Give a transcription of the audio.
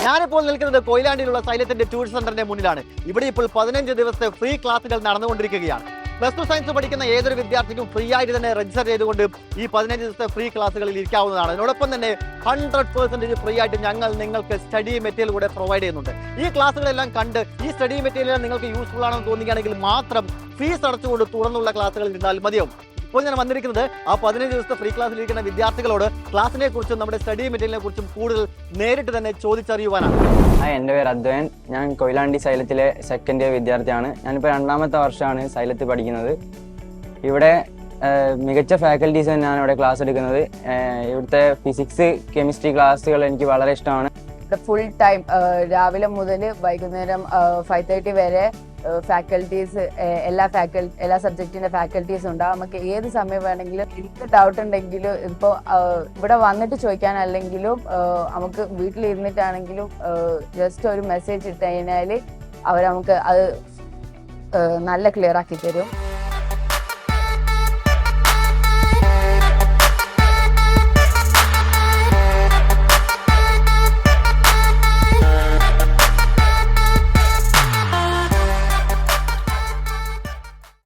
ഞാനിപ്പോൾ നിൽക്കുന്നത് കൊയിലാണ്ടിയിലുള്ള സൈലത്തിന്റെ ടൂറിസ്റ്റ് സെന്ററിന്റെ മുന്നിലാണ്. ഇവിടെ ഇപ്പോൾ 15 ദിവസത്തെ ഫ്രീ ക്ലാസുകൾ നടന്നുകൊണ്ടിരിക്കുകയാണ്. പ്ലസ് ടു സയൻസ് പഠിക്കുന്ന ഏതൊരു വിദ്യാർത്ഥിക്കും ഫ്രീ ആയിട്ട് തന്നെ രജിസ്റ്റർ ചെയ്തുകൊണ്ട് ഈ 15 ദിവസത്തെ ഫ്രീ ക്ലാസുകളിൽ ഇരിക്കാവുന്നതാണ്. അതിനോടൊപ്പം തന്നെ 100% ഫ്രീ ആയിട്ട് ഞങ്ങൾ നിങ്ങൾക്ക് സ്റ്റഡി മെറ്റീരിയൽ കൂടെ പ്രൊവൈഡ് ചെയ്യുന്നുണ്ട്. ഈ ക്ലാസ്സുകളെല്ലാം കണ്ട് ഈ സ്റ്റഡി മെറ്റീരിയൽ നിങ്ങൾക്ക് യൂസ്ഫുൾ ആണെന്ന് തോന്നുകയാണെങ്കിൽ മാത്രം ഫീസ് അടച്ചുകൊണ്ട് തുടർന്നുള്ള ക്ലാസ്സുകളിൽ ഇരുന്നാൽ മതിയാവും. ഇപ്പോൾ ഞാൻ വന്നിരിക്കുന്നത് ആ 15 ദിവസത്തെ ഫ്രീ ക്ലാസ്സിലിരിക്കുന്ന വിദ്യാർത്ഥികളോട് ക്ലാസിനെ കുറിച്ചും നമ്മുടെ സ്റ്റഡി മെറ്റീരിയലിനെ കുറിച്ചും കൂടുതൽ നേരിട്ട് തന്നെ ചോദിച്ചറിയുവാനാണ്. എൻ്റെ പേര് അദ്വൈൻ. ഞാൻ കൊയിലാണ്ടി സൈലത്തിലെ സെക്കൻഡ് ഇയർ വിദ്യാർത്ഥിയാണ്. ഞാനിപ്പോൾ 2ാമത്തെ വർഷമാണ് സൈലത്തിൽ പഠിക്കുന്നത്. ഇവിടെ മികച്ച ഫാക്കൽറ്റീസ് തന്നെയാണ് ഇവിടെ ക്ലാസ് എടുക്കുന്നത്. ഇവിടുത്തെ ഫിസിക്സ്, കെമിസ്ട്രി ക്ലാസ്സുകൾ എനിക്ക് വളരെ ഇഷ്ടമാണ്. ഫുൾ ടൈം രാവിലെ മുതൽ വൈകുന്നേരം 5:30 വരെ ഫാക്കൽറ്റീസ് എല്ലാ സബ്ജക്റ്റിന്റെ ഫാക്കൽറ്റീസ് ഉണ്ടാവും. നമുക്ക് ഏത് സമയം വേണമെങ്കിലും എന്ത് ഡൗട്ട് ഉണ്ടെങ്കിലും ഇപ്പോൾ ഇവിടെ വന്നിട്ട് ചോദിക്കാനല്ലെങ്കിലും നമുക്ക് വീട്ടിലിരുന്നിട്ടാണെങ്കിലും ജസ്റ്റ് ഒരു മെസ്സേജ് ഇട്ട് കഴിഞ്ഞാൽ അവർ നമുക്ക് അത് നല്ല ക്ലിയർ ആക്കി തരും.